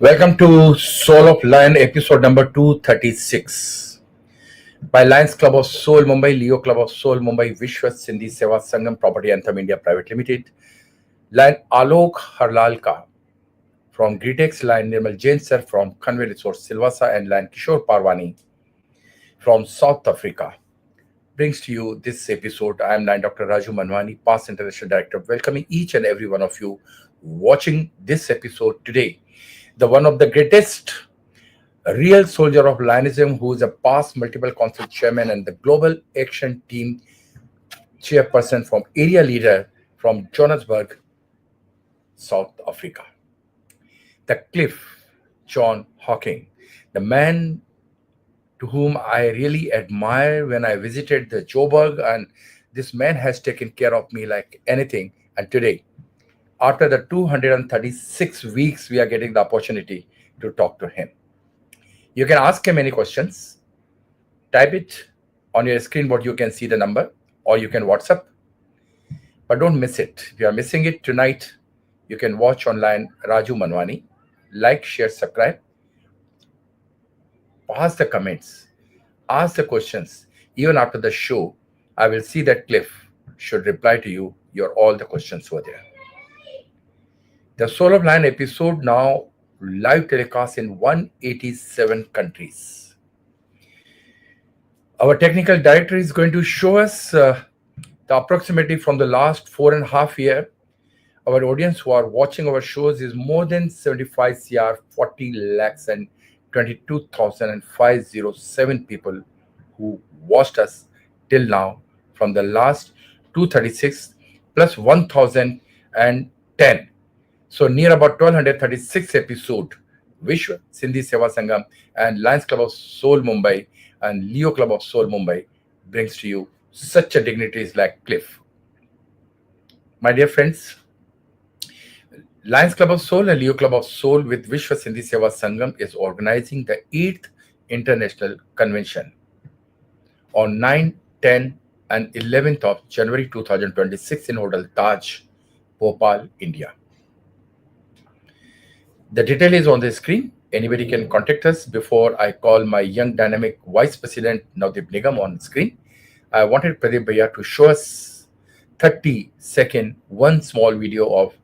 Welcome to Soul of Lion episode number 236 by Lions Club of Soul Mumbai, Leo Club of Soul Mumbai, Vishwa Sindhi Seva Sangam Property Anthem India Private Limited, Lion Alok Harlalka from Gritex, Lion Nirmal Jain sir from Kanwe Resource Silvassa, and Lion Kishore Parwani from South Africa brings to you this episode. I am Lion Dr. Raju Manwani, past International Director, welcoming each and every one of you watching this episode today. The one of the greatest real soldier of Lionism, who is a past multiple council chairman and the global action team chairperson from area leader from Johannesburg, South Africa. The Cliff John Hawking, the man to whom I really admire when I visited the Joburg, and this man has taken care of me like anything. And today, after the 236 weeks, we are getting the opportunity to talk to him. You can ask him any questions. Type it on your screen, what you can see the number, or you can WhatsApp. But don't miss it. If you are missing it tonight, you can watch online Raju Manwani. Like, share, subscribe. Pass the comments. Ask the questions. Even after the show, I will see that Cliff should reply to you. All the questions were there. The Soul of Lion episode now live telecast in 187 countries. Our technical director is going to show us the approximately from the last 4.5 years. Our audience who are watching our shows is more than 75 CR, 40 lakhs and 22,507 people who watched us till now from the last 236 plus 1,010. So near about 1236 episode, Vishwa Sindhi Seva Sangam and Lions Club of Soul Mumbai and Leo Club of Soul Mumbai brings to you such a dignitaries like Cliff. My dear friends, Lions Club of Soul and Leo Club of Soul with Vishwa Sindhi Seva Sangam is organizing the 8th International Convention on 9, 10 and 11th of January 2026 in Hotel Taj, Bhopal, India. The detail is on the screen. Anybody can contact us. Before I call my young dynamic Vice President Navdeep Nigam on screen, I wanted Pradeep Bhaiya to show us 30-second, one small video of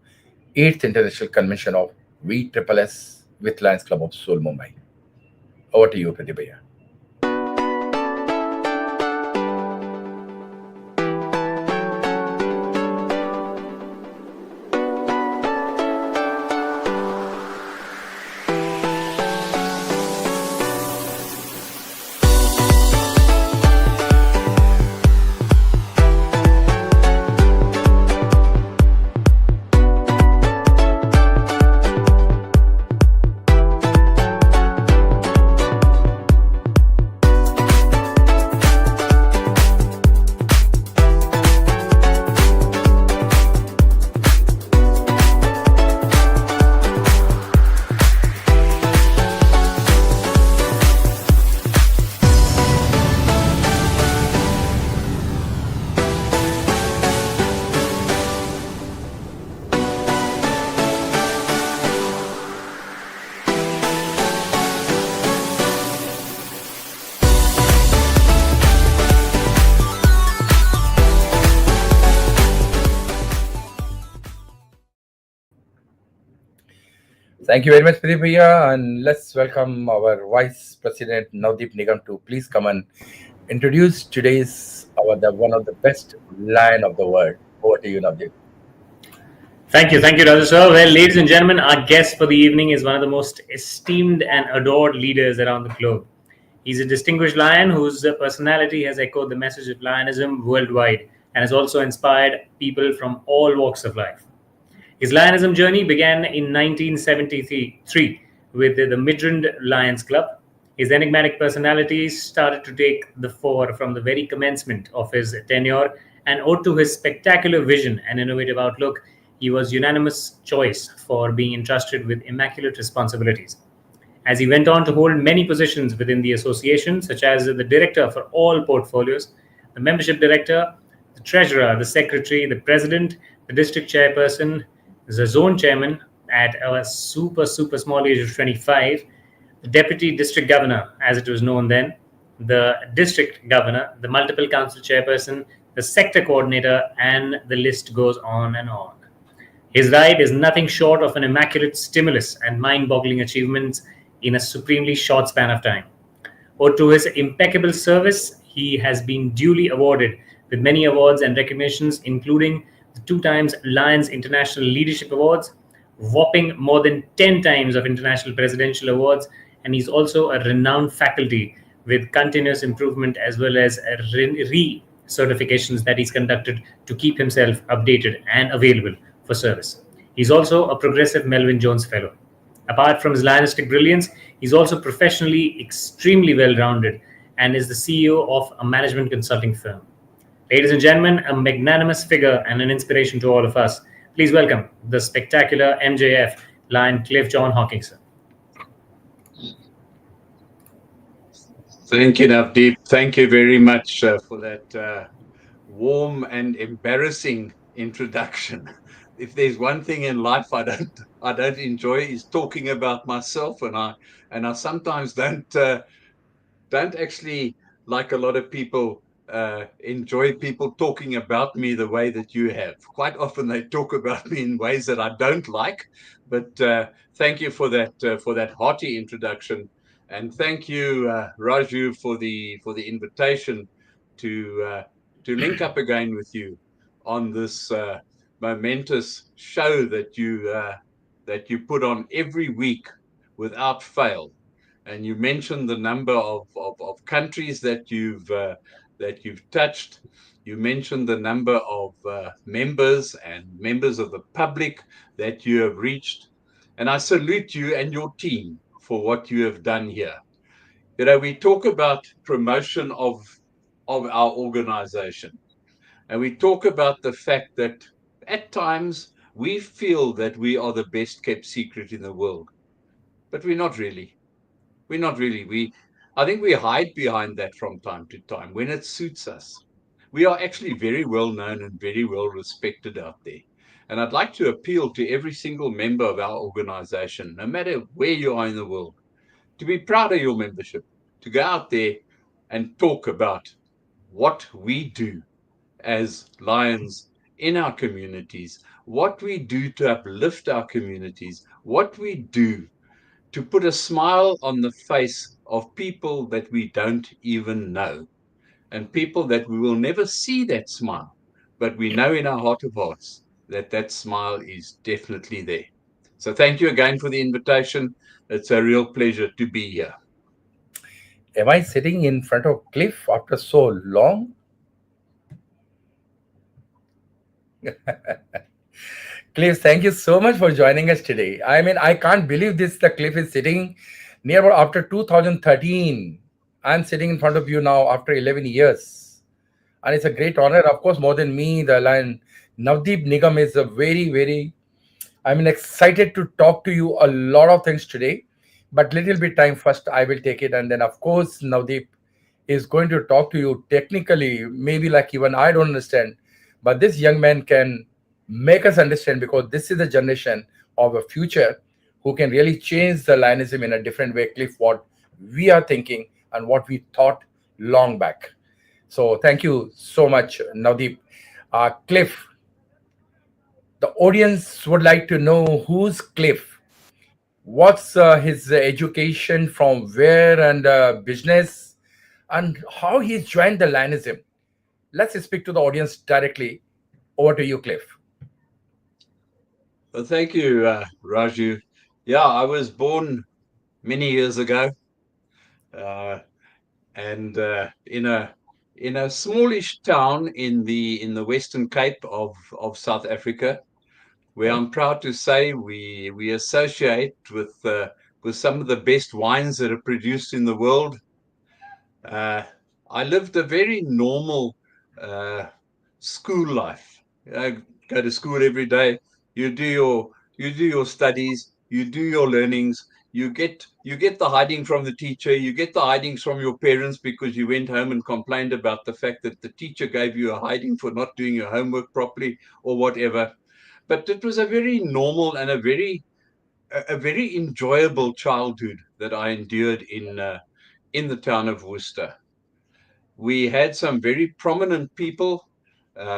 8th International Convention of VSSS with Lions Club of Soul Mumbai. Over to you, Pradeep Bhaiya. Thank you very much, Pradeep Bhaiya, and let's welcome our Vice President Navdeep Nigam to please come and introduce today's one of the best lion of the world. Over to you, Navdeep. Thank you, Raju sir. Well, ladies and gentlemen, our guest for the evening is one of the most esteemed and adored leaders around the globe. He's a distinguished lion whose personality has echoed the message of Lionism worldwide and has also inspired people from all walks of life. His Lionism journey began in 1973 with the Midrand Lions Club. His enigmatic personality started to take the fore from the very commencement of his tenure, and owed to his spectacular vision and innovative outlook, he was unanimous choice for being entrusted with immaculate responsibilities. As he went on to hold many positions within the association, such as the director for all portfolios, the membership director, the treasurer, the secretary, the president, the district chairperson, the zone chairman, at a super small age of 25, the deputy district governor, as it was known then, the district governor, the multiple council chairperson, the sector coordinator, and the list goes on and on. His ride is nothing short of an immaculate stimulus and mind boggling achievements in a supremely short span of time. Owed to his impeccable service, he has been duly awarded with many awards and recognitions, including the 2 times Lions International Leadership Awards, whopping more than 10 times of International Presidential Awards, and he's also a renowned faculty with continuous improvement as well as re-certifications that he's conducted to keep himself updated and available for service. He's also a progressive Melvin Jones Fellow. Apart from his Lionistic brilliance, he's also professionally extremely well rounded and is the CEO of a management consulting firm. Ladies and gentlemen, a magnanimous figure and an inspiration to all of us. Please welcome the spectacular MJF Lion Cliff John Hawkins. Thank you, Navdeep. Thank you very much for that warm and embarrassing introduction. If there's one thing in life I don't enjoy is talking about myself, and I sometimes don't actually, like a lot of people, enjoy people talking about me the way that you have. Quite often they talk about me in ways that I don't like, but thank you for that hearty introduction, and thank you, Raju, for the invitation to link up again with you on this momentous show that you put on every week without fail. And you mentioned the number of countries that you've touched. You mentioned the number of members and members of the public that you have reached. And I salute you and your team for what you have done here. You know, we talk about promotion of our organization, and we talk about the fact that at times we feel that we are the best kept secret in the world, but we're not really. We're not really. I think we hide behind that from time to time when it suits us. We are actually very well known and very well respected out there. And I'd like to appeal to every single member of our organization, no matter where you are in the world, to be proud of your membership, to go out there and talk about what we do as Lions in our communities, what we do to uplift our communities, what we do to put a smile on the face of people that we don't even know, and people that we will never see that smile, but we know in our heart of hearts that that smile is definitely there. So thank you again for the invitation. It's a real pleasure to be here. Am I sitting in front of Cliff after so long? Cliff, thank you so much for joining us today. I mean, I can't believe this. The Cliff is sitting near about after 2013. I'm sitting in front of you now after 11 years. And it's a great honor, of course, more than me, the Lion. Navdeep Nigam is a very, I'm excited to talk to you a lot of things today. But little bit time first, I will take it. And then, of course, Navdeep is going to talk to you technically, maybe like even I don't understand. But this young man can make us understand, because this is the generation of a future who can really change the Lionism in a different way, Cliff, what we are thinking and what we thought long back. So thank you so much, Navdeep. Cliff, the audience would like to know who's Cliff. What's his education, from where, and business, and how he's joined the Lionism. Let's speak to the audience directly. Over to you, Cliff. Well, thank you, Raju. Yeah, I was born many years ago, and in a smallish town in the Western Cape of South Africa, where I'm proud to say we associate with some of the best wines that are produced in the world. I lived a very normal school life. I go to school every day. You do your studies. You do your learnings. You get the hiding from the teacher. You get the hidings from your parents because you went home and complained about the fact that the teacher gave you a hiding for not doing your homework properly or whatever. But it was a very normal and a very a very enjoyable childhood that I endured in the town of Worcester. We had some very prominent people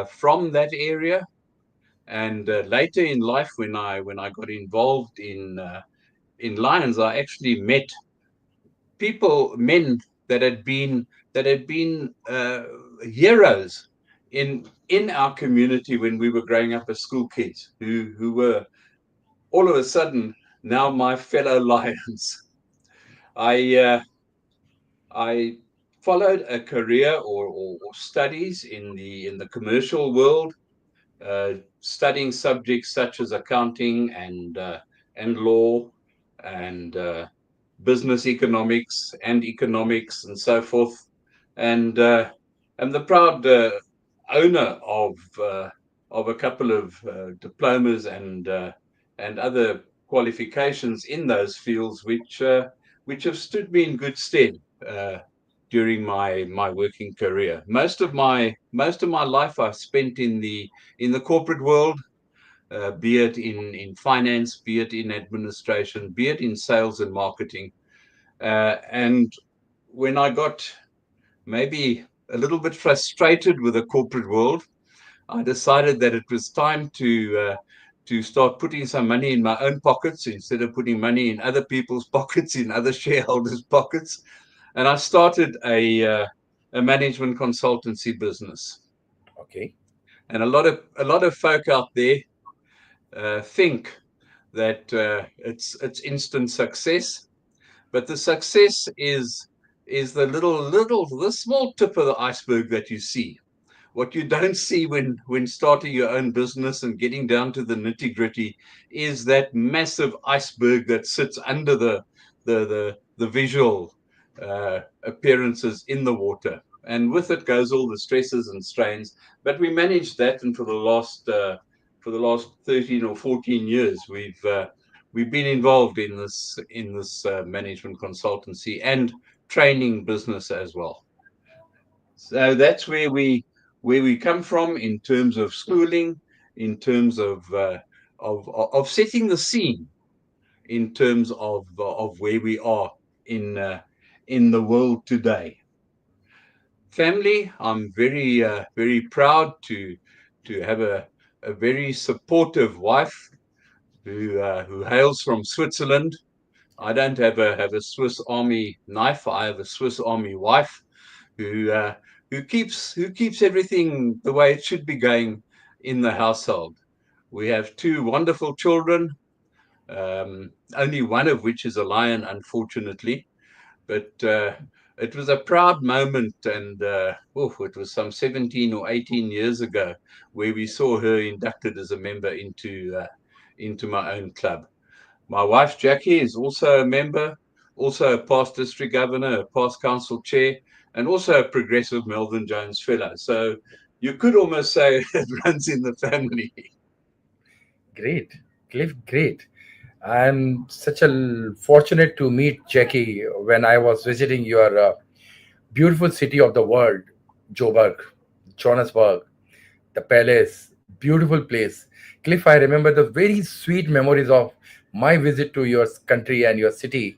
from that area, and later in life, when I got involved in Lions, I actually met men that had been heroes in our community when we were growing up as school kids, who were all of a sudden now my fellow Lions. I followed a career or studies in the commercial world, studying subjects such as accounting and law and business economics and so forth. And I'm the proud owner of a couple of diplomas and other qualifications in those fields, which have stood me in good stead during my working career. Most of my life I've spent in the corporate world, be it in finance, be it in administration, be it in sales and marketing. And when I got maybe a little bit frustrated with the corporate world, I decided that it was time to start putting some money in my own pockets instead of putting money in other people's pockets, in other shareholders' pockets. And I started a management consultancy business. Okay. And a lot of folk out there think that it's instant success, but the success is the small tip of the iceberg that you see. What you don't see when starting your own business and getting down to the nitty gritty is that massive iceberg that sits under the visual appearances in the water, and with it goes all the stresses and strains. But we managed that, and for the last 13 or 14 years, we've been involved in this management consultancy and training business as well. So that's where we come from in terms of schooling, in terms of setting the scene, in terms of where we are in the world today. Family, I'm very proud to have a very supportive wife who hails from Switzerland. I don't have a Swiss Army knife. I have a Swiss Army wife who keeps everything the way it should be going in the household. We have two wonderful children, only one of which is a lion, unfortunately. But it was a proud moment, and it was some 17 or 18 years ago where we saw her inducted as a member into my own club. My wife Jackie is also a member, also a past district governor, a past council chair, and also a progressive Melvin Jones fellow. So you could almost say it runs in the family. Great. Cliff, great. I'm such a fortunate to meet Jackie when I was visiting your beautiful city of the world, Joburg, Johannesburg, the palace, beautiful place. Cliff, I remember the very sweet memories of my visit to your country and your city,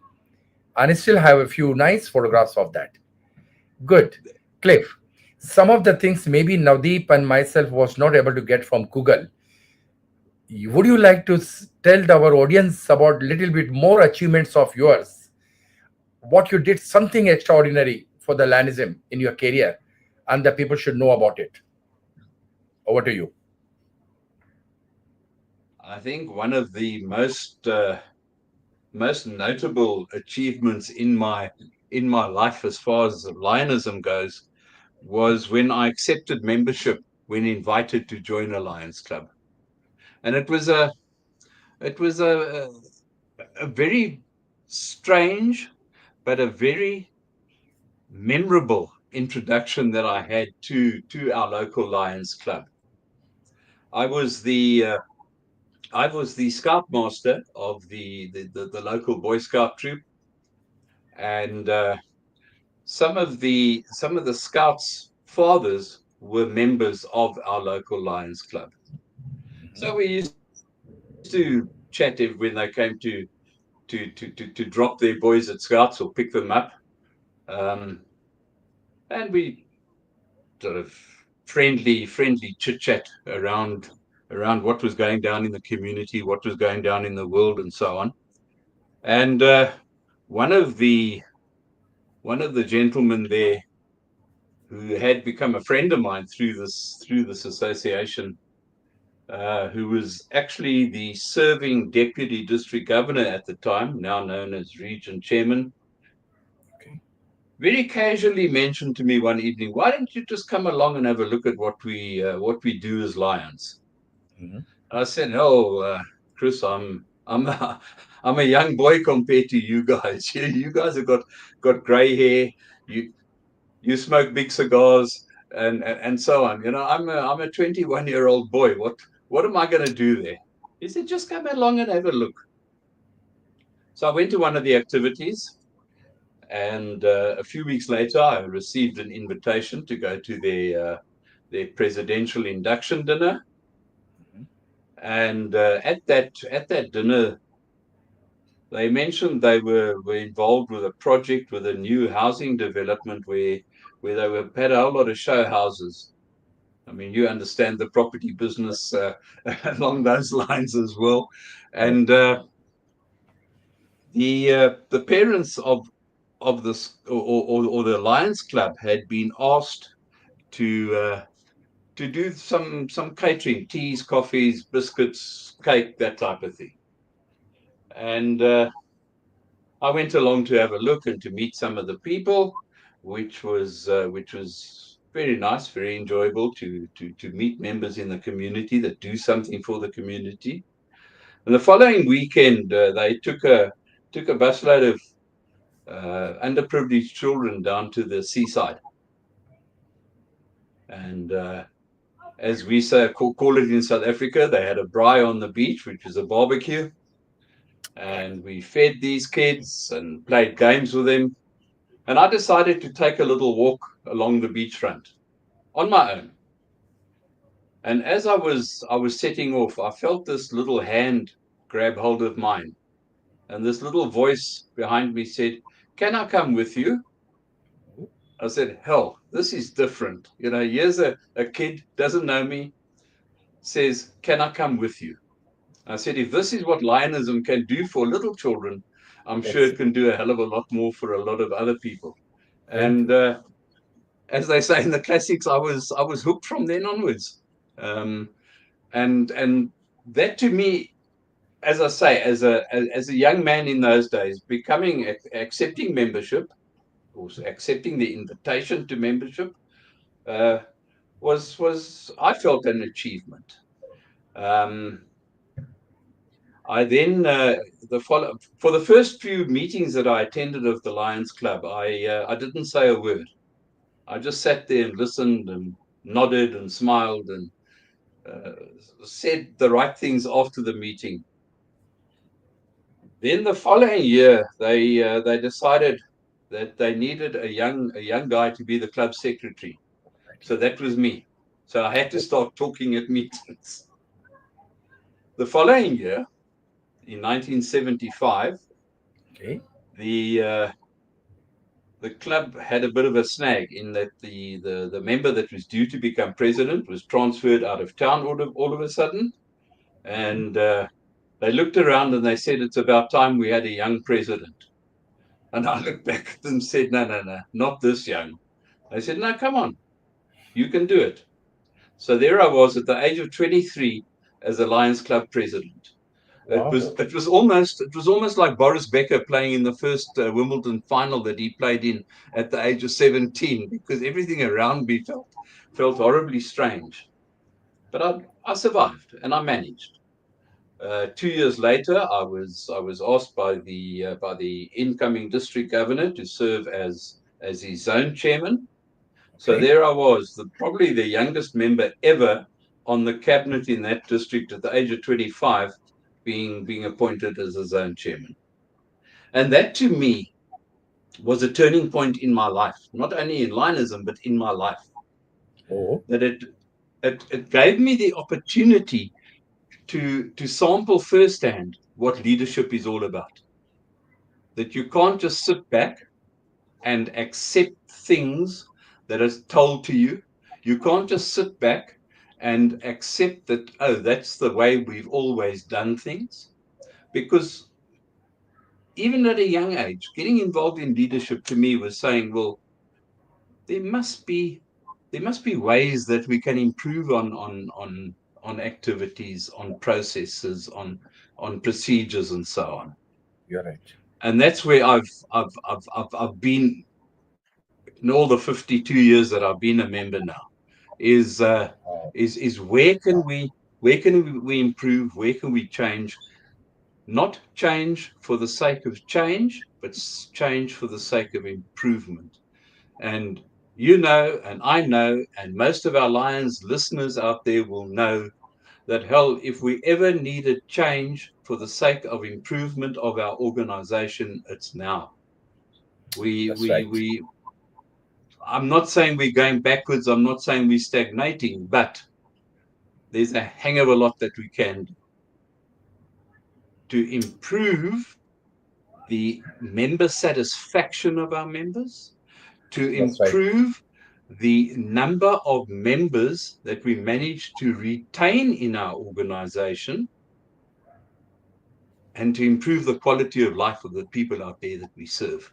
and I still have a few nice photographs of that. Good. Cliff, some of the things maybe Navdeep and myself was not able to get from Google. Would you like to tell our audience about little bit more achievements of yours? What you did something extraordinary for the Lanism in your career, and the people should know about it. Over to you. I think one of the most notable achievements in my life, as far as Lionism goes, was when I accepted membership when invited to join a Lions Club, and it was a very strange but a very memorable introduction that I had to our local Lions Club. I was the scoutmaster of the local Boy Scout troop, and some of the scouts' fathers were members of our local Lions Club. So we used to chat when they came to drop their boys at Scouts or pick them up. And we sort of friendly chit chat around what was going down in the community, what was going down in the world, and so on. And one of the gentlemen there, who had become a friend of mine through this association, who was actually the serving deputy district governor at the time, now known as region chairman, very casually mentioned to me one evening, "Why don't you just come along and have a look at what we do as Lions?" Mm-hmm. I said, "Oh, Chris, I'm a young boy compared to you guys. You guys have got grey hair. You smoke big cigars and so on. I'm a 21-year-old boy. What am I going to do there?" He said, "Just come along and have a look." So I went to one of the activities, and a few weeks later, I received an invitation to go to their presidential induction dinner. Mm-hmm. And at that dinner, they mentioned they were involved with a project with a new housing development where they had a whole lot of show houses. I mean, you understand the property business along those lines as well. And the parents of this or the Lions Club had been asked to do some catering, teas, coffees, biscuits, cake, that type of thing. And I went along to have a look and to meet some of the people, which was very nice, very enjoyable to meet members in the community that do something for the community. And the following weekend, they took a busload of underprivileged children down to the seaside, and as we say, call it in South Africa, they had a braai on the beach, which is a barbecue. And we fed these kids and played games with them. And I decided to take a little walk along the beachfront on my own. And as I was setting off, I felt this little hand grab hold of mine. And this little voice behind me said, "Can I come with you?" I said, "Hell, this is different. Here's a kid, doesn't know me, says, 'Can I come with you?'" I said, if this is what Lionism can do for little children, I'm sure it can do a hell of a lot more for a lot of other people. And as they say in the classics, I was hooked from then onwards. And that to me, as I say, as a young man in those days, accepting membership, or accepting the invitation to membership, was I felt an achievement. I then for the first few meetings that I attended of the Lions Club, I didn't say a word. I just sat there and listened and nodded and smiled and said the right things after the meeting. Then the following year, they decided that they needed a young guy to be the club secretary. So that was me. So I had to start talking at meetings. The following year, in 1975, the club had a bit of a snag in that the member that was due to become president was transferred out of town all of a sudden, and they looked around and they said, "It's about time we had a young president." And I looked back at them and said, no, not this young. They said, "No, come on, you can do it." So there I was at the age of 23 as a Lions Club president. Wow. It was almost like Boris Becker playing in the first Wimbledon final that he played in at the age of 17, because everything around me felt horribly strange. But I survived and I managed. 2 years later, I was asked by the incoming district governor to serve as his zone chairman. So there I was, probably the youngest member ever on the cabinet in that district at the age of 25, being appointed as a zone chairman. And that to me was a turning point in my life, not only in Lionism, but in my life. That it gave me the opportunity to sample firsthand what leadership is all about. That you can't just sit back and accept things that are told to you. You can't just sit back and accept that, oh, that's the way we've always done things. Because even at a young age, getting involved in leadership to me was saying, well, there must be ways that we can improve on activities, on processes, on procedures, and so on. You're right. And that's where I've been in all the 52 years that I've been a member now. Is where can we improve? Where can we change? Not change for the sake of change, but change for the sake of improvement. And you know, and I know, and most of our Lions listeners out there will know that, hell, if we ever needed change for the sake of improvement of our organization, it's now. I'm not saying we're going backwards. I'm not saying we're stagnating, but there's a hang of a lot that we can do to improve the member satisfaction of our members, to improve the number of members that we manage to retain in our organization, and to improve the quality of life of the people out there that we serve.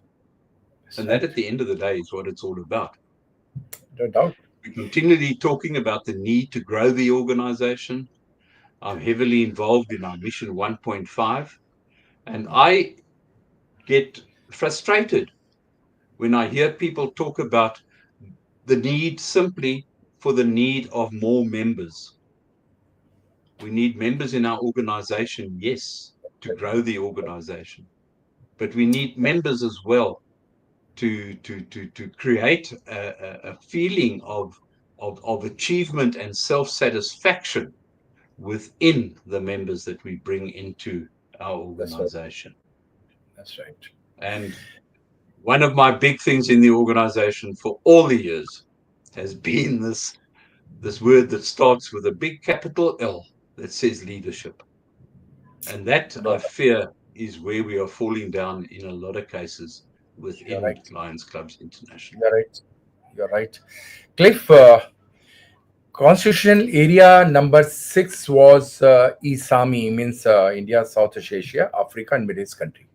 And that, at the end of the day, is what it's all about. No doubt. We're continually talking about the need to grow the organization. I'm heavily involved in our Mission 1.5, and I get frustrated when I hear people talk about the need simply for the need of more members. We need members in our organization, yes, to grow the organization, but we need members as well to create a feeling of achievement and self-satisfaction within the members that we bring into our organization. That's right. And one of my big things in the organization for all the years has been this word that starts with a big capital L that says leadership. And that, I fear, is where we are falling down in a lot of cases within Lions Clubs International. You're right. Cliff, constitutional area number 6 was ISAMI, means India, Southeast Asia, Africa, and Middle East country.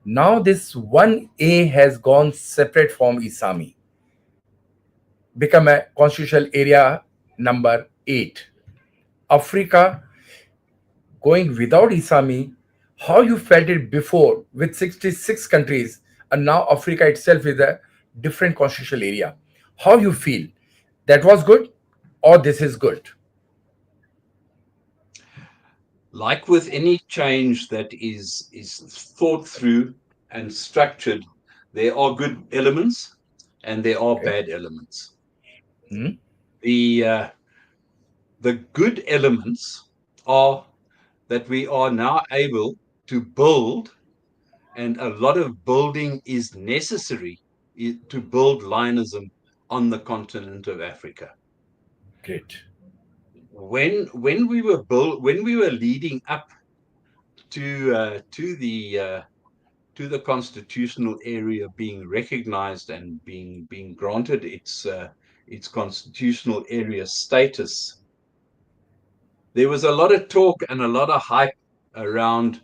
Now this 1A has gone separate from ISAMI, become a constitutional area number 8. Africa going without ISAMI. How you felt it before with 66 countries, and now Africa itself is a different constitutional area? How you feel? That was good, or this is good? Like with any change that is thought through and structured, there are good elements and there are bad elements. The good elements are that we are now able to build, and a lot of building is necessary to build Lionism on the continent of Africa. Great. When we were leading up to the constitutional area being recognized and being granted its constitutional area status, there was a lot of talk and a lot of hype around,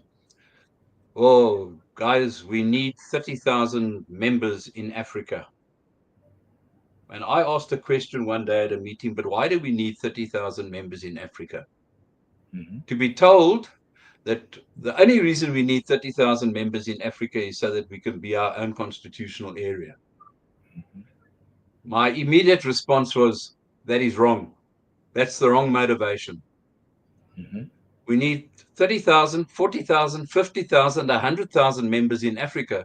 oh, guys, we need 30,000 members in Africa. And I asked a question one day at a meeting, but why do we need 30,000 members in Africa? To be told that the only reason we need 30,000 members in Africa is so that we can be our own constitutional area. My immediate response was, that is wrong. That's the wrong motivation. We need 30,000, 40,000, 50,000, 100,000 members in Africa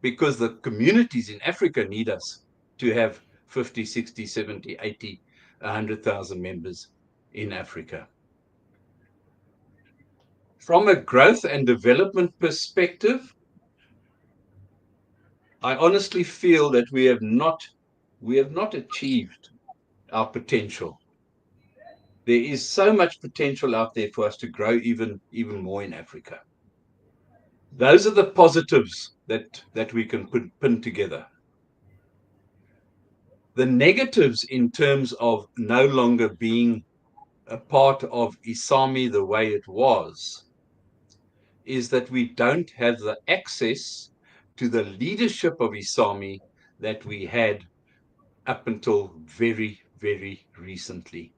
because the communities in Africa need us to have 50, 60, 70, 80, 100,000 members in Africa. From a growth and development perspective, I honestly feel that we have not achieved our potential. there is so much potential out there for us to grow even more in Africa. Those are the positives that we can pin together. The negatives in terms of no longer being a part of ISAMI the way it was is that we don't have the access to the leadership of ISAMI that we had up until very, very recently.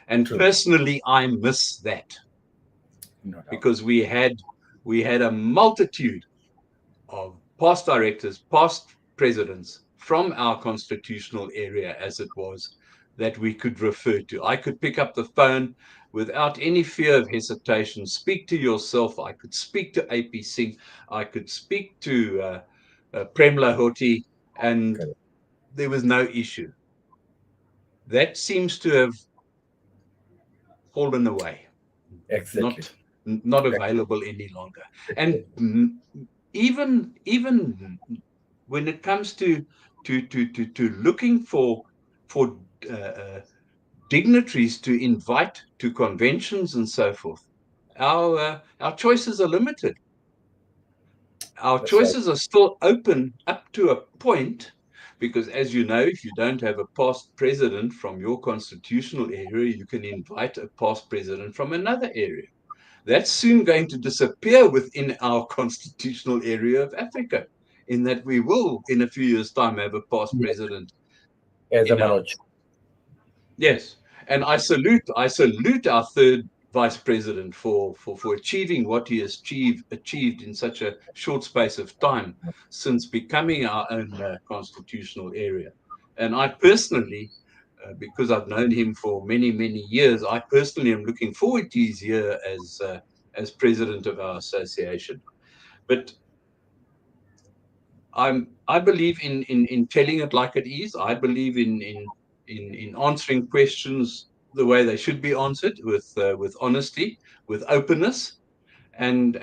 And True. personally, I miss that, No doubt. because we had a multitude of past directors, past presidents from our constitutional area, as it was, that we could refer to. I could pick up the phone without any fear of hesitation, speak to yourself. I could speak to AP Singh. I could speak to Prem Lahoti, and Correct. there was no issue. That seems to have fallen away. Exactly. Not available any longer. And even when it comes to looking for dignitaries to invite to conventions and so forth, our choices are limited. Our That's choices are still open up to a point, because, as you know, if you don't have a past president from your constitutional area, you can invite a past president from another area. That's soon going to disappear within our constitutional area of Africa, in that we will, in a few years' time, have a past Yes. president. As a Manoj. Yes, and I salute our third vice president for achieving what he has achieved in such a short space of time since becoming our own constitutional area. And I personally, because I've known him for many years, I personally am looking forward to his year as president of our association. But I believe in telling it like it is. I believe in answering questions the way they should be answered, with honesty, with openness, and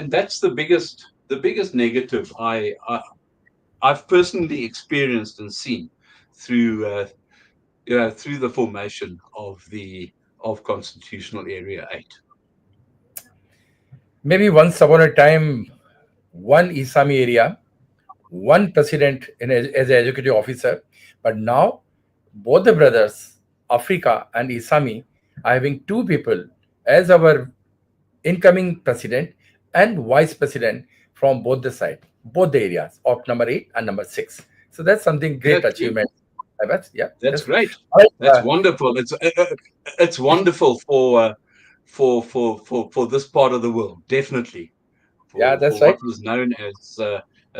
that's the biggest negative I've personally experienced and seen through through the formation of Constitutional Area 8. Maybe once upon a time, one Isami area, one president as an executive officer, but now both the brothers, Africa and Isami, are having two people as our incoming president and vice president from both the side, both the areas of number 8 and number 6. So that's something great That's achievement. Yeah, That's great. all right, That's wonderful. It's wonderful for this part of the world, definitely. yeah, For that's right. what was known as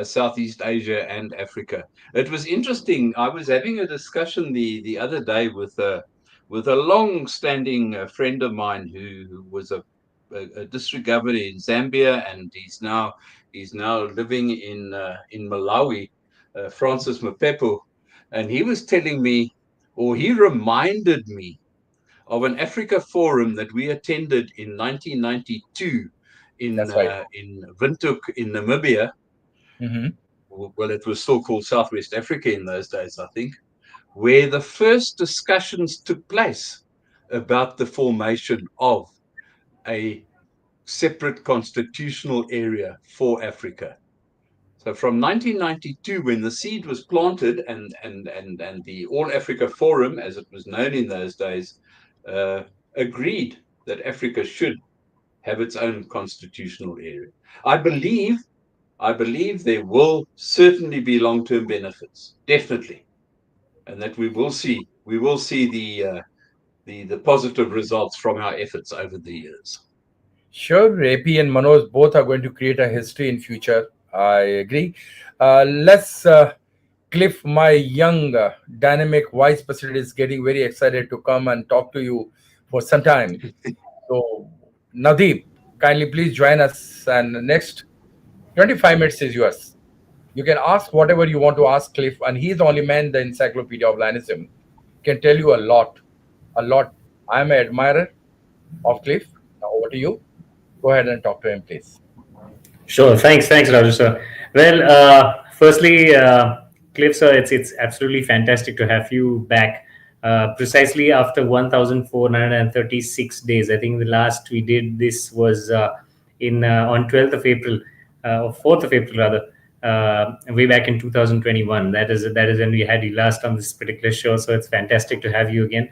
Southeast Asia and Africa. It was interesting. I was having a discussion the other day with a long-standing friend of mine who was a district governor in Zambia, and he's now living in Malawi, Francis Mapepo, and he was telling me, or he reminded me, of an Africa Forum that we attended in 1992 That's right. in Windhoek in Namibia. Mhm. Well, it was still called Southwest Africa in those days, I think, where the first discussions took place about the formation of a separate constitutional area for Africa. So from 1992, when the seed was planted, and the All Africa Forum, as it was known in those days, agreed that Africa should have its own constitutional area. I believe there will certainly be long-term benefits, definitely, and that we will see the positive results from our efforts over the years. Sure, AP and Manoj both are going to create a history in future. I agree. Let's Cliff, my young dynamic vice president, is getting very excited to come and talk to you for some time. So, Nadeep, kindly please join us, and the next 25 minutes is yours. You can ask whatever you want to ask Cliff, and he's the only man, the encyclopedia of Lionism, can tell you a lot, a lot. I'm an admirer of Cliff. Now over to you. Go ahead and talk to him, please. Sure. Thanks, Raju sir. Well, firstly, Cliff sir, it's absolutely fantastic to have you back precisely after 1,436 days. I think the last we did this was in on 12th of April, or 4th of April rather, way back in 2021. That is when we had you last on this particular show. So it's fantastic to have you again.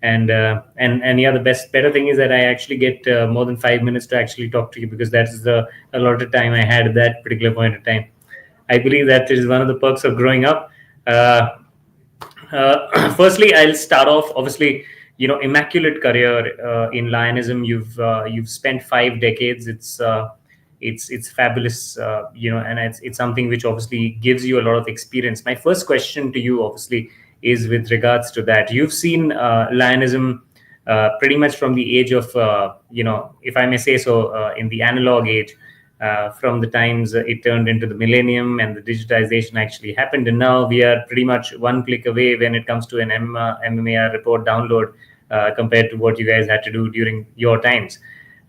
And yeah, the better thing is that I actually get more than 5 minutes to actually talk to you, because that is the allotted time I had at that particular point in time. I believe that is one of the perks of growing up. Firstly, I'll start off. Obviously, immaculate career in Lionism. You've spent 5 decades. It's fabulous. And it's something which obviously gives you a lot of experience. My first question to you, obviously, is with regards to that. You've seen Lionism pretty much from the age of, if I may say so, in the analog age. From the times it turned into the millennium and the digitization actually happened. And now we are pretty much one click away when it comes to an MMAR report download compared to what you guys had to do during your times.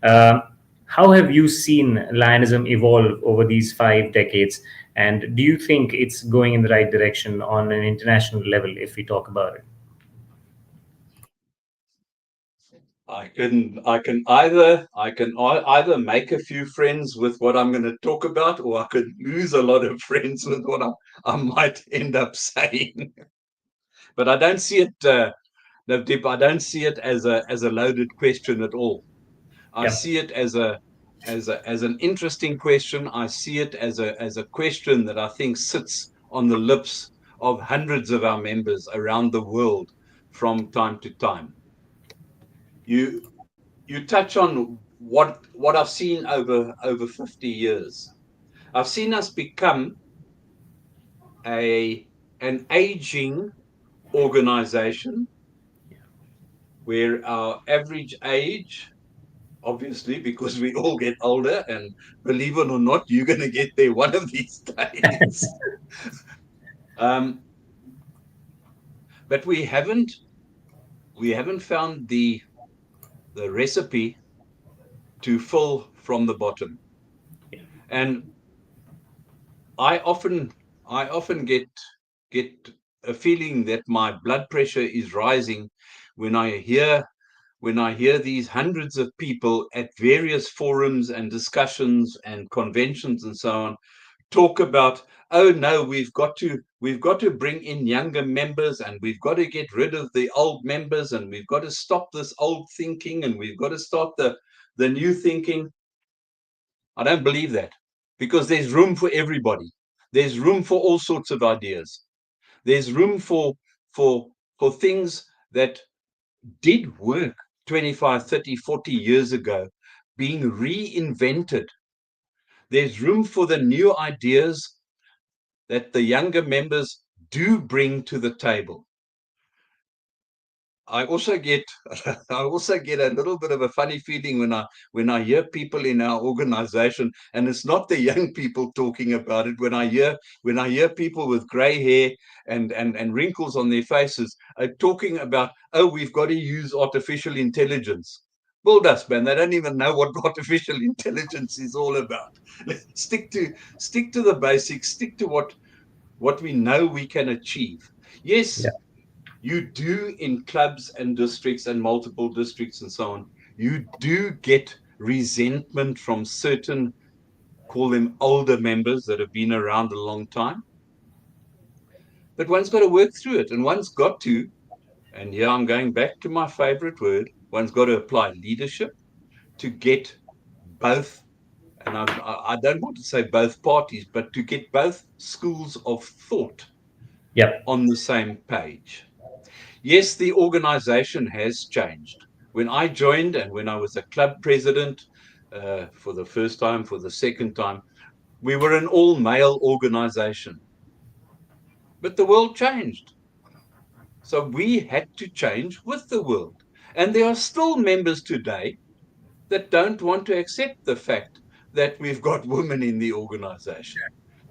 How have you seen Lionism evolve over these 5 decades? And do you think it's going in the right direction on an international level if we talk about it? I can either make a few friends with what I'm going to talk about, or I could lose a lot of friends with what I might end up saying. But I don't see it, Navdeep, I don't see it as a loaded question at all. I see it as an interesting question. I see it as a question that I think sits on the lips of hundreds of our members around the world from time to time. You touch on what I've seen over 50 years. I've seen us become an aging organization where our average age, obviously, because we all get older, and believe it or not, you're going to get there one of these days. But we haven't found the recipe to fill from the bottom. And I often get a feeling that my blood pressure is rising when I hear these hundreds of people at various forums and discussions and conventions and so on talk about, oh no, we've got to bring in younger members, and we've got to get rid of the old members, and we've got to stop this old thinking, and we've got to start the new thinking. I don't believe that, because there's room for everybody. There's room for all sorts of ideas. There's room for things that did work 25, 30, 40 years ago being reinvented. There's room for the new ideas that the younger members do bring to the table. I also get a little bit of a funny feeling when I hear people in our organization, and it's not the young people talking about it. When I hear people with gray hair and wrinkles on their faces talking about, oh, we've got to use artificial intelligence. Bull dust, man. They don't even know what artificial intelligence is all about. Stick to the basics. Stick to what we know we can achieve. Yes. Yeah. You do in clubs and districts and multiple districts and so on, you do get resentment from certain, call them older members that have been around a long time. But one's got to work through it, and one's got to, and here I'm going back to my favorite word, one's got to apply leadership to get both, and I don't want to say both parties, but to get both schools of thought on the same page. Yes, the organization has changed. When I joined, and when I was a club president for the first time, for the second time, we were an all-male organization. But the world changed. So we had to change with the world. And there are still members today that don't want to accept the fact that we've got women in the organization.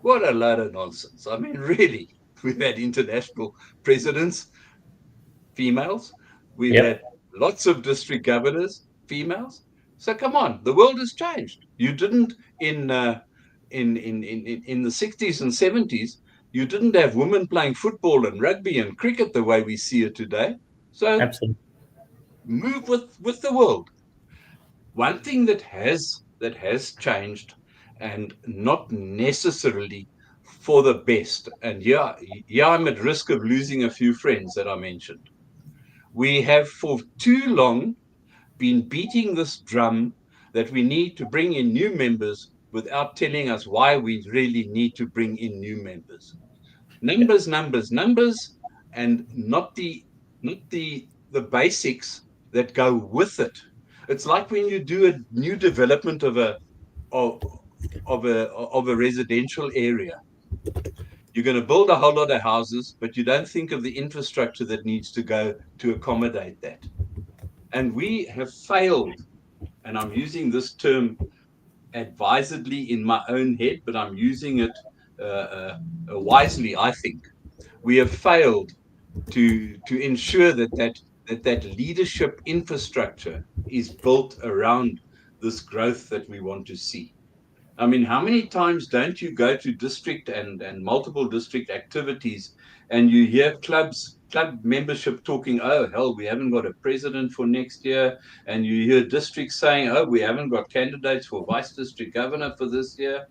What a load of nonsense. I mean, really, we've had international presidents, females. We've had lots of district governors, females. So come on, the world has changed. You didn't in the 60s and 70s, you didn't have women playing football and rugby and cricket the way we see it today. So Absolutely. move with the world. One thing that has changed, and not necessarily for the best, and yeah, I'm at risk of losing a few friends that I mentioned. We have for too long been beating this drum that we need to bring in new members without telling us why we really need to bring in new members. Numbers, numbers, numbers, and not the basics that go with it. It's like when you do a new development of of, a residential area. You're going to build a whole lot of houses, but you don't think of the infrastructure that needs to go to accommodate that. And we have failed, and I'm using this term advisedly in my own head, but I'm using it wisely, I think. We have failed to ensure that leadership infrastructure is built around this growth that we want to see. I mean, how many times don't you go to district and multiple district activities and you hear club membership talking, oh, hell, we haven't got a president for next year. And you hear districts saying, oh, we haven't got candidates for vice district governor for this year.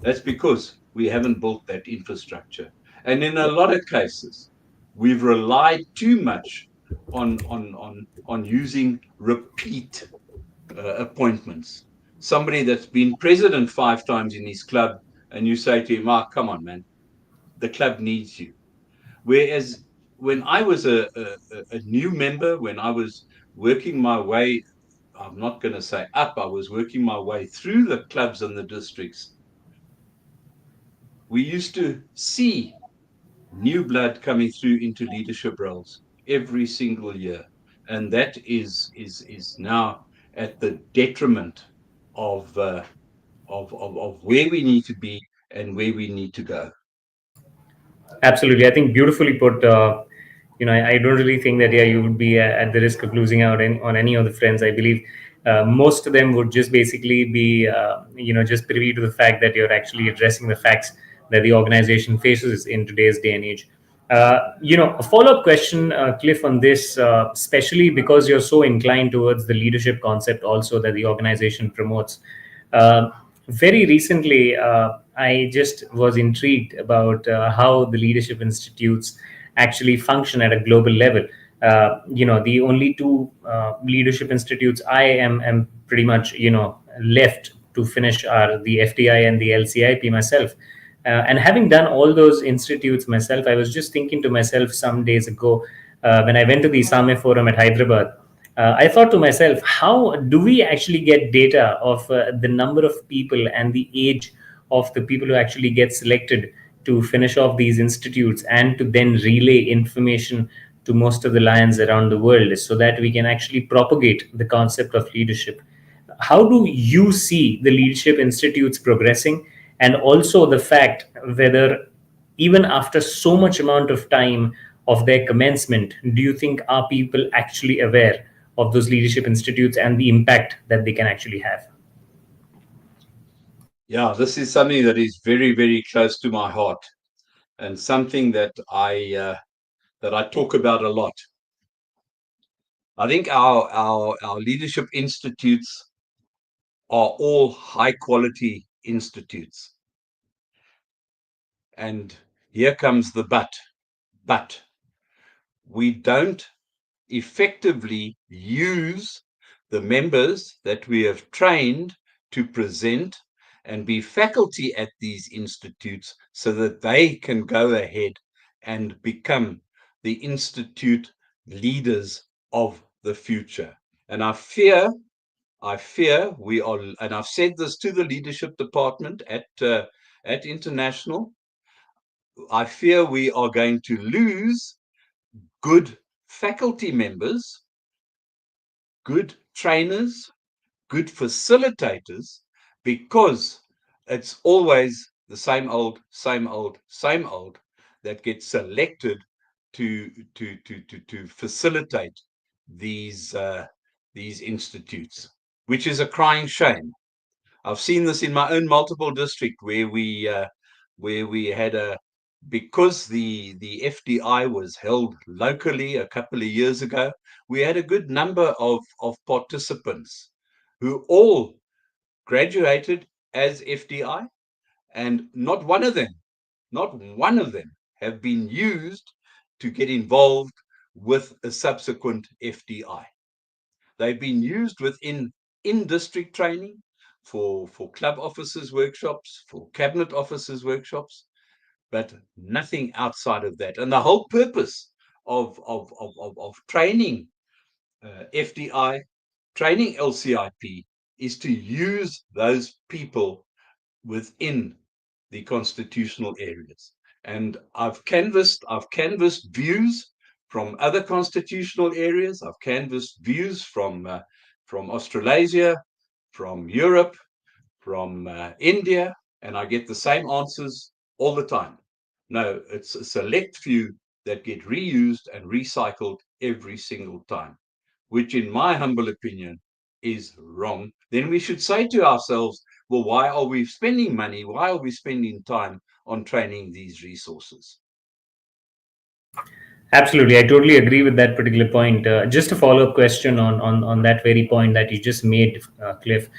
That's because we haven't built that infrastructure. And in a lot of cases, we've relied too much on using repeat appointments. Somebody that's been president 5 times in his club, and you say to him, "Ah, come on, man, the club needs you." Whereas when I was a new member, when I was working my way, I'm not going to say up, I was working my way through the clubs and the districts. We used to see new blood coming through into leadership roles every single year, and that is now at the detriment of where we need to be and where we need to go. Absolutely, I think beautifully put. I don't really think that you would be at the risk of losing out on any of the friends. I believe most of them would just basically be, just privy to the fact that you're actually addressing the facts that the organization faces in today's day and age. A follow-up question, Cliff, on this, especially because you're so inclined towards the leadership concept also that the organization promotes. Uh, Very recently, I just was intrigued about how the leadership institutes actually function at a global level. The only two leadership institutes I am pretty much left to finish are the FTI and the LCIP myself. And having done all those institutes myself, I was just thinking to myself some days ago when I went to the Same Forum at Hyderabad. I thought to myself, how do we actually get data of the number of people and the age of the people who actually get selected to finish off these institutes and to then relay information to most of the lions around the world so that we can actually propagate the concept of leadership? How do you see the leadership institutes progressing, and also the fact whether even after so much amount of time of their commencement, do you think are people actually aware of those leadership institutes and the impact that they can actually have? Yeah, this is something that is very, very close to my heart, and something that I talk about a lot. I think our leadership institutes are all high quality institutes. And here comes the but we don't effectively use the members that we have trained to present and be faculty at these institutes so that they can go ahead and become the institute leaders of the future. And I fear we are, and I've said this to the leadership department at International, I fear we are going to lose good faculty members, good trainers, good facilitators, because it's always the same old that gets selected to facilitate these institutes, which is a crying shame. I've seen this in my own multiple district where we had because the FDI was held locally a couple of years ago, we had a good number of participants who all graduated as FDI, and not one of them have been used to get involved with a subsequent FDI. They've been used within in-district training for club officers workshops, for cabinet officers workshops, but nothing outside of that. And the whole purpose of training FDI, training LCIP, is to use those people within the constitutional areas. And I've canvassed views from other constitutional areas. I've canvassed views from Australasia, from Europe, from India, and I get the same answers all the time. No, it's a select few that get reused and recycled every single time, which in my humble opinion is wrong. Then we should say to ourselves, well, why are we spending money? Why are we spending time on training these resources? Absolutely, I totally agree with that particular point. Just a follow-up question on that very point that you just made, Cliff.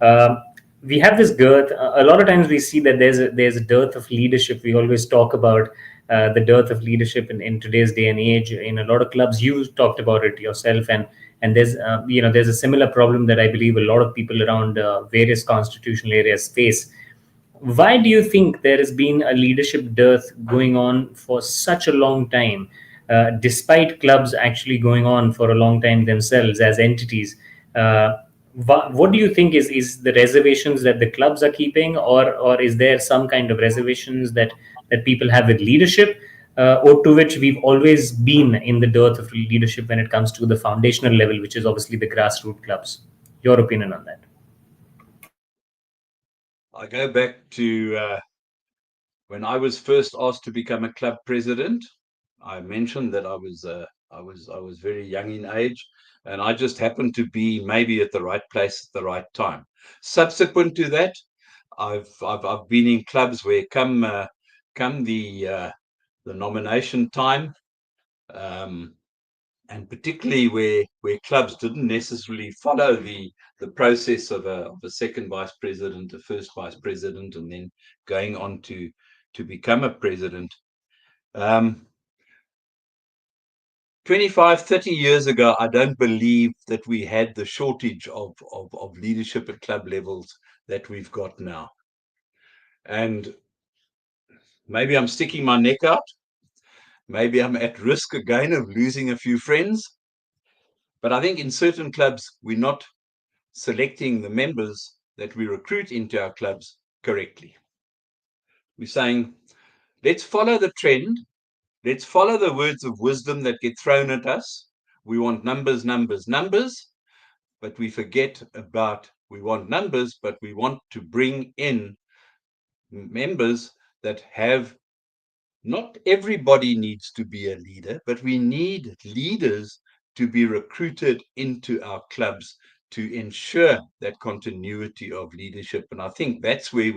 Uh, we have this dearth. A lot of times we see that there's a dearth of leadership. We always talk about the dearth of leadership in today's day and age. In a lot of clubs, you talked about it yourself, and there's there's a similar problem that I believe a lot of people around various constitutional areas face. Why do you think there has been a leadership dearth going on for such a long time, despite clubs actually going on for a long time themselves as entities? What do you think is the reservations that the clubs are keeping, or is there some kind of reservations that people have with leadership, or to which we've always been in the dearth of leadership when it comes to the foundational level, which is obviously the grassroots clubs? Your opinion on that? I go back to when I was first asked to become a club president. I mentioned that I was very young in age, and I just happened to be maybe at the right place at the right time. Subsequent to that, I've been in clubs where come the nomination time, and particularly where clubs didn't necessarily follow the process of a second vice president, a first vice president, and then going on to become a president. 25, 30 years ago, I don't believe that we had the shortage of leadership at club levels that we've got now. And maybe I'm sticking my neck out. Maybe I'm at risk again of losing a few friends. But I think in certain clubs, we're not selecting the members that we recruit into our clubs correctly. We're saying, let's follow the trend. Let's follow the words of wisdom that get thrown at us. We want numbers, numbers, numbers, but we forget about we want numbers, but we want to bring in members that have, not everybody needs to be a leader, but we need leaders to be recruited into our clubs to ensure that continuity of leadership. And I think that's where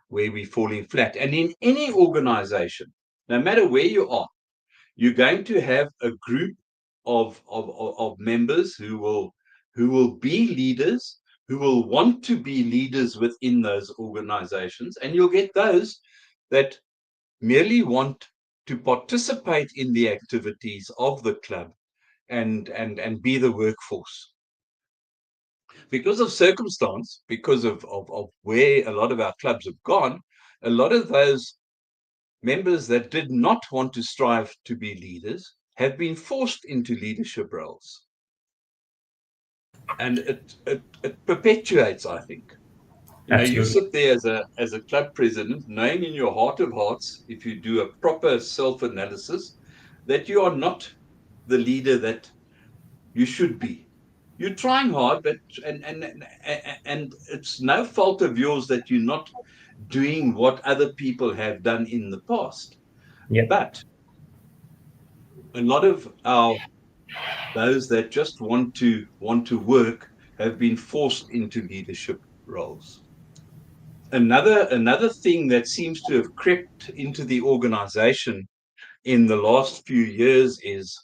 we're falling flat. And in any organization, no matter where you are, you're going to have a group of members who will be leaders, who will want to be leaders within those organizations, and you'll get those that merely want to participate in the activities of the club and be the workforce. Because of circumstance, because of where a lot of our clubs have gone, a lot of those members that did not want to strive to be leaders have been forced into leadership roles. And it perpetuates, I think. You know, you sit there as a club president, knowing in your heart of hearts, if you do a proper self-analysis, that you are not the leader that you should be. You're trying hard, but and it's no fault of yours that you're not doing what other people have done in the past. Yeah. But a lot of those that just want to work have been forced into leadership roles. another thing that seems to have crept into the organization in the last few years is,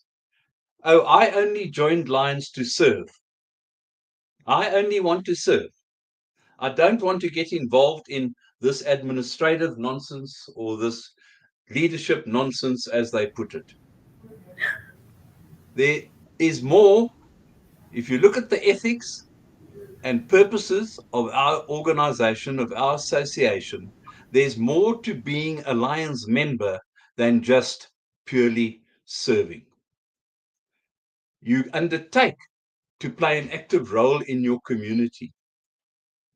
oh, I only joined Lions to serve. I only want to serve. I don't want to get involved in this administrative nonsense or this leadership nonsense, as they put it. There is more. If you look at the ethics and purposes of our organization, of our association, there's more to being a Lions member than just purely serving. You undertake to play an active role in your community.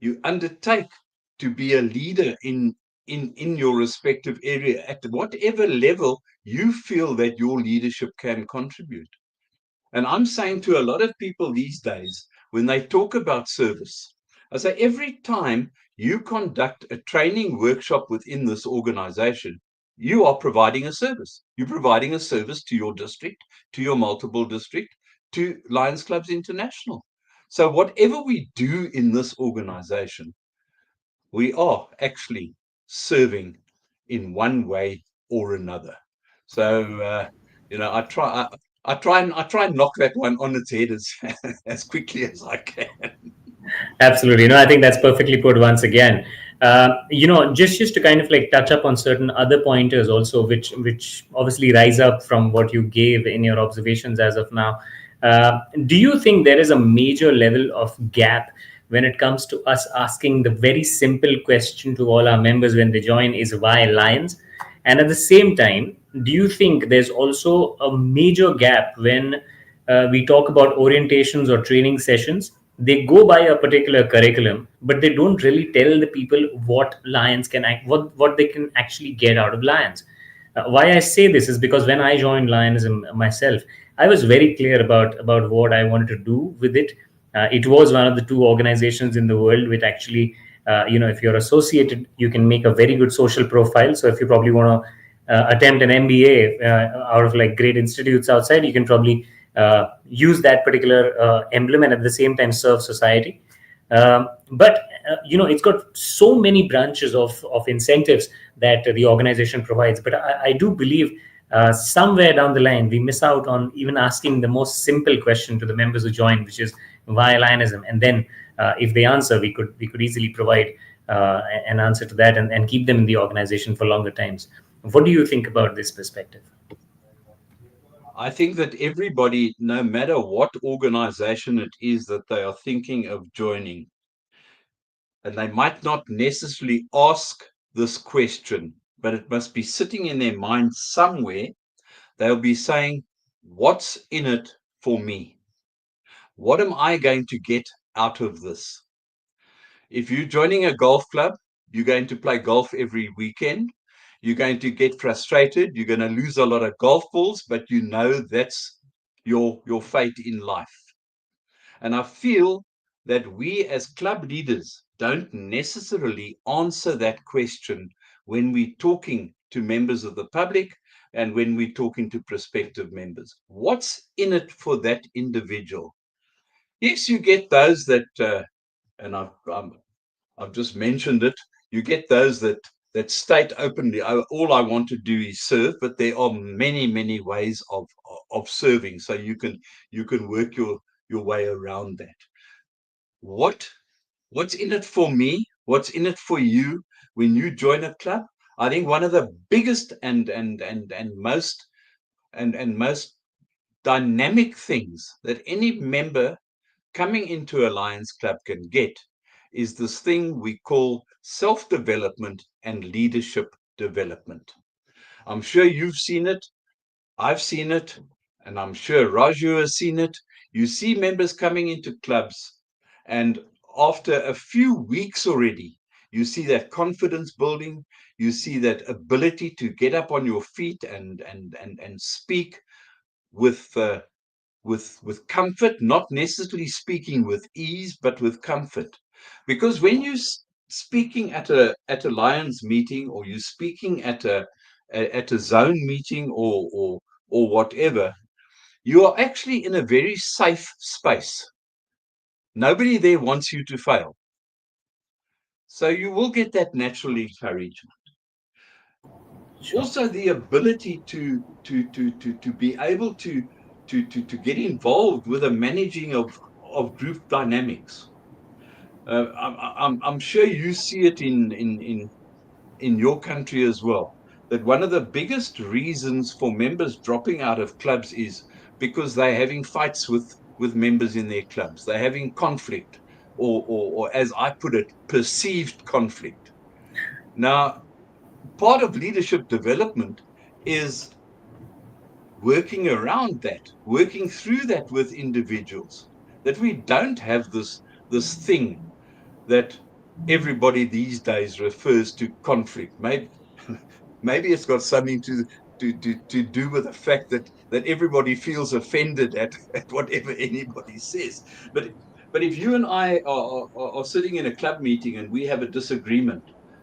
You undertake to be a leader in your respective area at whatever level you feel that your leadership can contribute. And I'm saying to a lot of people these days, when they talk about service, I say every time you conduct a training workshop within this organization, you are providing a service. You're providing a service to your district, to your multiple district, to Lions Clubs International. So whatever we do in this organization, we are actually serving in one way or another. So I try and knock that one on its head as quickly as I can. Absolutely. No, I think that's perfectly put once again. Just to kind of like touch up on certain other pointers also, which obviously rise up from what you gave in your observations as of now. Do you think there is a major level of gap when it comes to us asking the very simple question to all our members when they join is why Lions? And at the same time, do you think there's also a major gap when we talk about orientations or training sessions? They go by a particular curriculum, but they don't really tell the people what Lions can what they can actually get out of Lions. Why I say this is because when I joined Lionism myself, I was very clear about what I wanted to do with it. It was one of the two organizations in the world which actually, if you're associated, you can make a very good social profile. So if you probably want to attempt an MBA out of like great institutes outside, you can probably use that particular emblem and at the same time serve society. But it's got so many branches of incentives that the organization provides. But I do believe somewhere down the line we miss out on even asking the most simple question to the members who join, which is why Lionism. And then if they answer, we could easily provide an answer to that and keep them in the organization for longer times. What do you think about this perspective? I think that everybody, no matter what organization it is that they are thinking of joining, and they might not necessarily ask this question, but it must be sitting in their mind somewhere. They'll be saying, what's in it for me? What am I going to get out of this? If you're joining a golf club, you're going to play golf every weekend. You're going to get frustrated. You're going to lose a lot of golf balls, but you know that's your fate in life. And I feel that we as club leaders don't necessarily answer that question when we're talking to members of the public and when we're talking to prospective members. What's in it for that individual? Yes, you get those that, and I've just mentioned it. You get those that state openly, all I want to do is serve. But there are many ways of serving, so you can work your way around that. What's in it for me? What's in it for you when you join a club? I think one of the biggest and most dynamic things that any member coming into a Lions Club can get is this thing we call self-development and leadership development. I'm sure you've seen it, I've seen it, and I'm sure Raju has seen it. You see members coming into clubs, and after a few weeks already, you see that confidence building, you see that ability to get up on your feet and speak with comfort, not necessarily speaking with ease, but with comfort. Because when you speaking at a Lions meeting, or you're speaking at a zone meeting, or whatever, you are actually in a very safe space. Nobody there wants you to fail. So you will get that natural encouragement. Sure. Also, the ability to be able to get involved with the managing of group dynamics. I'm sure you see it in your country as well, that one of the biggest reasons for members dropping out of clubs is because they're having fights with members in their clubs. They're having conflict, or as I put it, perceived conflict. Now, part of leadership development is working around that, working through that with individuals, that we don't have this thing that everybody these days refers to conflict. Maybe it's got something to do with the fact that everybody feels offended at whatever anybody says. But if you and I are sitting in a club meeting and we have a disagreement,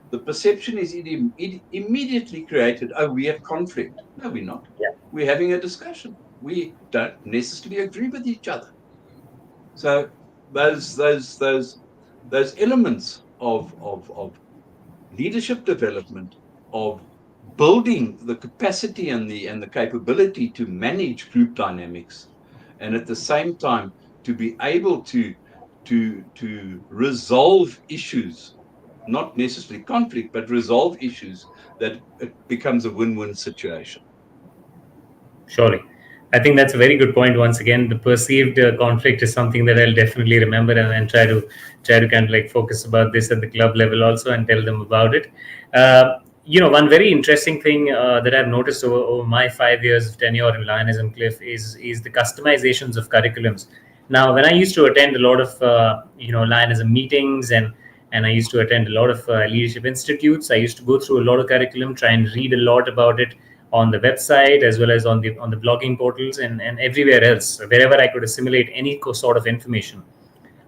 the perception is immediately created. Oh, we have conflict. No, we're not. Yeah. We're having a discussion. We don't necessarily agree with each other. So those elements of leadership development, of building the capacity and the capability to manage group dynamics, and at the same time to be able to resolve issues, not necessarily conflict, but resolve issues, that it becomes a win-win situation. Surely. I think that's a very good point. Once again, the perceived conflict is something that I'll definitely remember, and try to kind of like focus about this at the club level also, and tell them about it. One very interesting thing that I've noticed over my 5 years of tenure in Lionism Cliff is the customizations of curriculums. Now, when I used to attend a lot of Lionism meetings, and I used to attend a lot of leadership institutes, I used to go through a lot of curriculum, try and read a lot about it on the website, as well as on the blogging portals, and everywhere else, wherever I could assimilate any sort of information.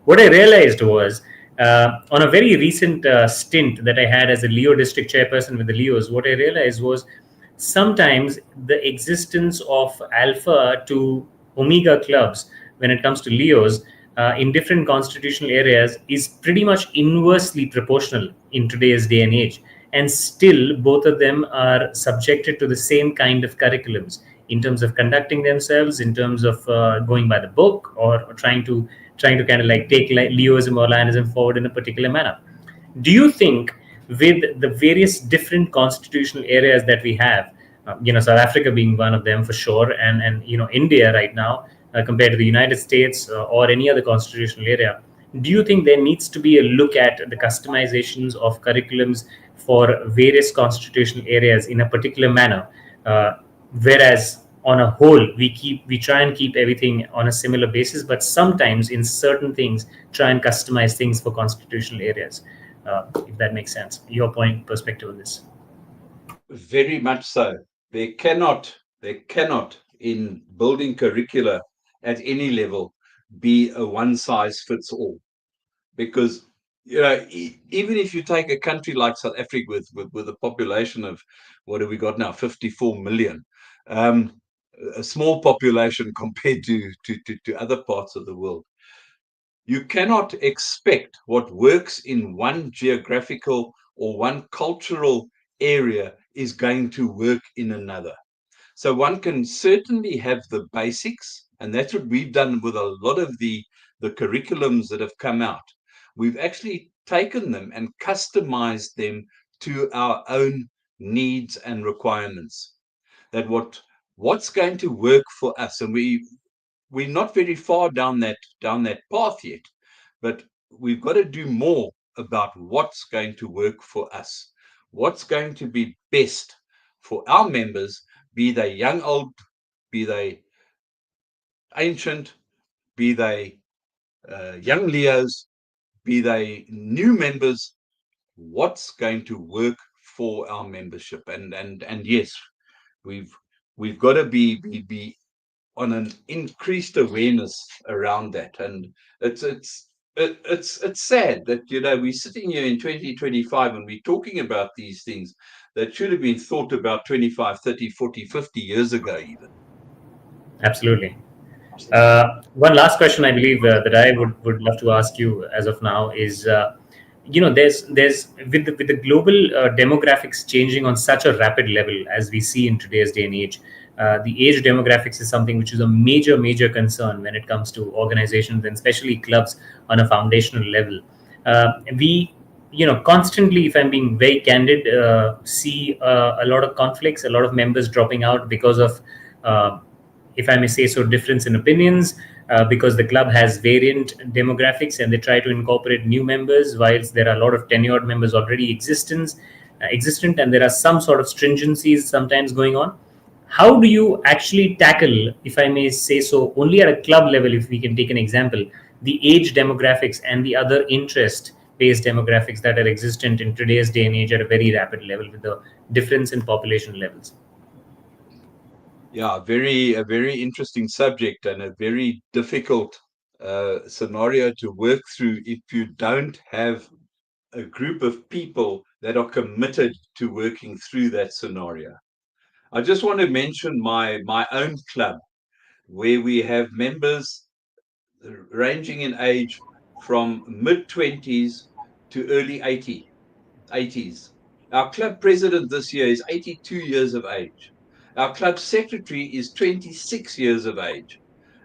What I realized was, on a very recent stint that I had as a Leo district chairperson with the Leos, what I realized was sometimes the existence of alpha to omega clubs when it comes to Leos in different constitutional areas is pretty much inversely proportional in today's day and age. And still, both of them are subjected to the same kind of curriculums in terms of conducting themselves, in terms of going by the book, or trying to kind of like take Leoism or Lionism forward in a particular manner. Do you think, with the various different constitutional areas that we have, South Africa being one of them for sure, and India right now, compared to the United States or any other constitutional area, do you think there needs to be a look at the customizations of curriculums for various constitutional areas in a particular manner, whereas on a whole we try and keep everything on a similar basis, but sometimes in certain things try and customize things for constitutional areas, if that makes sense? Your perspective on this? Very much so. There cannot in building curricula at any level be a one size fits all, because even if you take a country like South Africa with a population of, what have we got now, 54 million, a small population compared to other parts of the world, you cannot expect what works in one geographical or one cultural area is going to work in another. So one can certainly have the basics, and that's what we've done with a lot of the curriculums that have come out. We've actually taken them and customized them to our own needs and requirements. That what's going to work for us, and we're not very far down that path yet, but we've got to do more about what's going to work for us, what's going to be best for our members, be they young, old, be they ancient, be they young Leos, be they new members. What's going to work for our membership? And yes, we've got to be on an increased awareness around that. And it's sad that we're sitting here in 2025 and we're talking about these things that should have been thought about 25, 30, 40, 50 years ago even. Absolutely. One last question I believe that I would love to ask you as of now is, there's with the global demographics changing on such a rapid level as we see in today's day and age. The age demographics is something which is a major concern when it comes to organizations and especially clubs on a foundational level. We constantly, if I'm being very candid, see a lot of conflicts, a lot of members dropping out because of uh, if I may say so, difference in opinions, because the club has variant demographics and they try to incorporate new members, whilst there are a lot of tenured members already existent, and there are some sort of stringencies sometimes going on. How do you actually tackle, if I may say so, only at a club level, if we can take an example, the age demographics and the other interest based demographics that are existent in today's day and age at a very rapid level with the difference in population levels? Yeah, a very interesting subject and a very difficult scenario to work through if you don't have a group of people that are committed to working through that scenario. I just want to mention my own club, where we have members ranging in age from mid-20s to early 80s. Our club president this year is 82 years of age. Our club secretary is 26 years of age.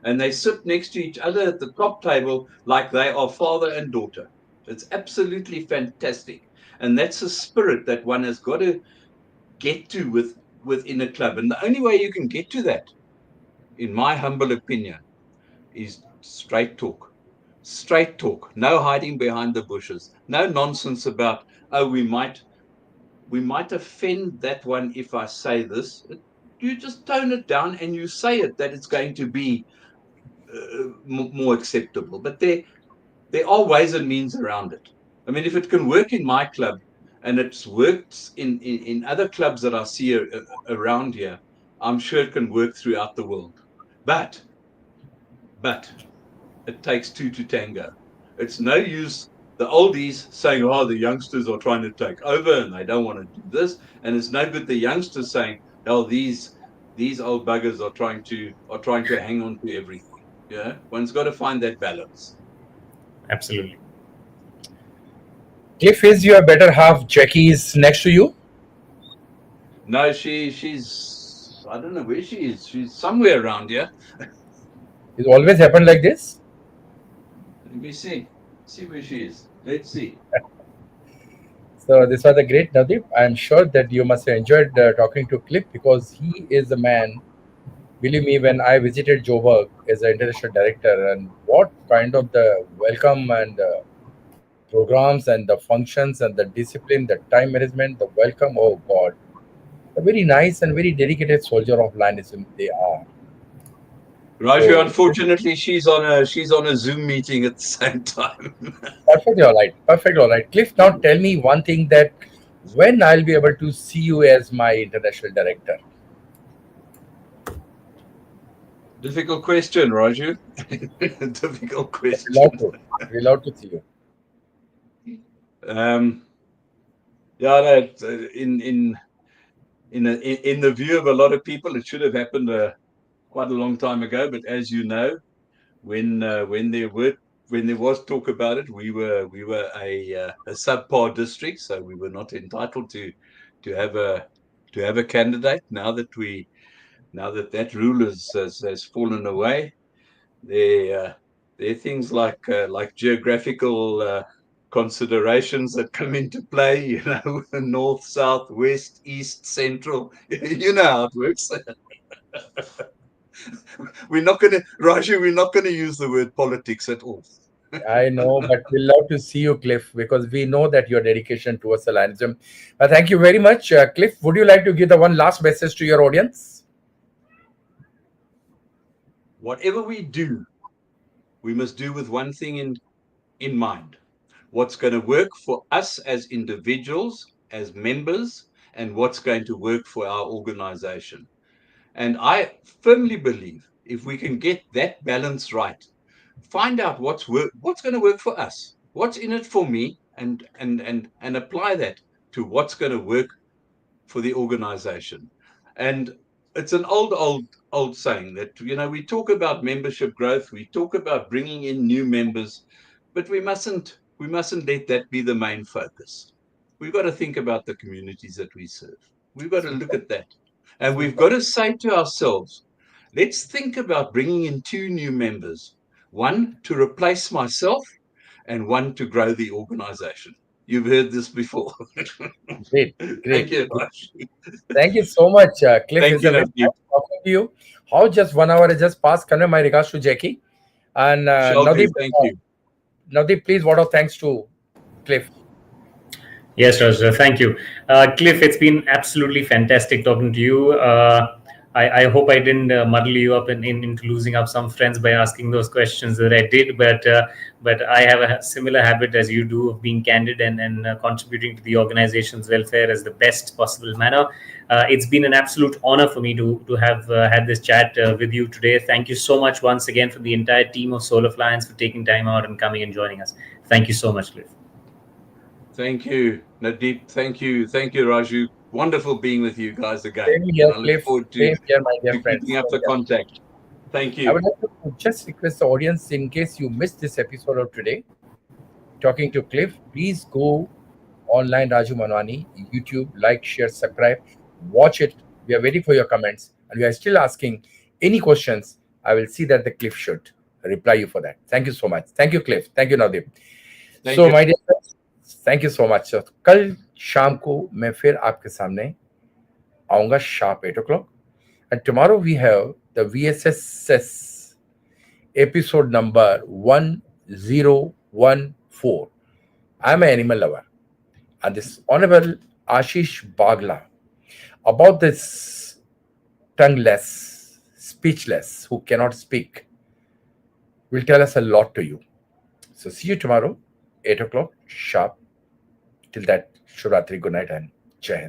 And they sit next to each other at the top table like they are father and daughter. It's absolutely fantastic. And that's a spirit that one has got to get to within a club. And the only way you can get to that, in my humble opinion, is straight talk. Straight talk. No hiding behind the bushes. No nonsense about, oh, we might offend that one if I say this. You just tone it down and you say it that it's going to be more acceptable. But there are ways and means around it. I mean, if it can work in my club and it's worked in other clubs that I see around here, I'm sure it can work throughout the world. But it takes two to tango. It's no use the oldies saying, "Oh, the youngsters are trying to take over and they don't want to do this," and it's no good the youngsters saying, "Oh, these old buggers are trying to hang on to everything." Yeah, one's got to find that balance. Absolutely. Cliff, is your better half Jackie's next to you? No, she's I don't know where she is. She's somewhere around here. It always happened like this. Let me see where she is. Let's see. So this was a great Nadeep. I'm sure that you must have enjoyed talking to Cliff because he is a man. Believe me, when I visited Joburg as an international director, and what kind of the welcome and programs and the functions and the discipline, the time management, the welcome. Oh God, a very nice and very dedicated soldier of Lionism they are. Raju, So unfortunately, she's on a Zoom meeting at the same time. perfectly all right. Perfectly all right. Cliff, now tell me one thing that when I'll be able to see you as my international director. Difficult question, Raju. Difficult We question. love to. We love to see you. Yeah, that in the view of a lot of people, it should have happened quite a long time ago. But as you know, when there was talk about it, we were a subpar district, so we were not entitled to have a candidate. Now that rule has fallen away, there are things like geographical considerations that come into play. You know, north, south, west, east, central. You know how it works. We're not going to, Raju, we're not going to use the word politics at all. I know, but we love to see you, Cliff, because we know that your dedication towards Allianism. Thank you very much, Cliff. Would you like to give the one last message to your audience? Whatever we do, we must do with one thing in mind. What's going to work for us as individuals, as members, and what's going to work for our organization. And I firmly believe if we can get that balance right, find out what's going to work for us, what's in it for me, and apply that to what's going to work for the organization. And it's an old saying that, you know, we talk about membership growth, we talk about bringing in new members, but we mustn't we mustn't let that be the main focus. We've got to think about the communities that we serve. We've got to look at that. And we've got to say to ourselves, let's think about bringing in 2 new members, one to replace myself and one to grow the organization. You've heard this before. Great. Thank you, Raj. Thank you so much, Cliff. Thank It's you, a very Nadeep. nice talking to you. How just 1 hour has just passed. Convey my regards to Jackie. And Shall do. Thank you. Nadeep, please, what of thanks to Cliff. Yes, Raj, thank you. Cliff, it's been absolutely fantastic talking to you. I hope I didn't muddle you up into losing up some friends by asking those questions that I did, but I have a similar habit as you do of being candid and contributing to the organization's welfare as the best possible manner. It's been an absolute honor for me to have had this chat with you today. Thank you so much once again from the entire team of Soul of Lions for taking time out and coming and joining us. Thank you so much, Cliff. Thank you, Nadeep. Thank you, Raju. Wonderful being with you guys again. Same here, I look Cliff. forward to Same here, my dear friends. keeping up the contact. Thank I you. would like to just request the audience, in case you missed this episode of today, talking to Cliff, please go online, Raju Manwani, YouTube, like, share, subscribe, watch it. We are waiting for your comments, and we are still asking any questions. I will see that the Cliff should reply you for that. Thank you so much. Thank you, Cliff. Thank you, Nadeep. Thank So, you. my dear friends, thank you so much. कल शाम को मैं फिर आपके सामने आऊंगा sharp 8 o'clock. And tomorrow we have the VSSS episode number 1014. I'm an animal lover. And this Honorable Ashish Bagla, about this tongueless, speechless, who cannot speak, will tell us a lot to you. So see you tomorrow, 8 o'clock sharp. Till that, Shivratri, good night and Jai Hind.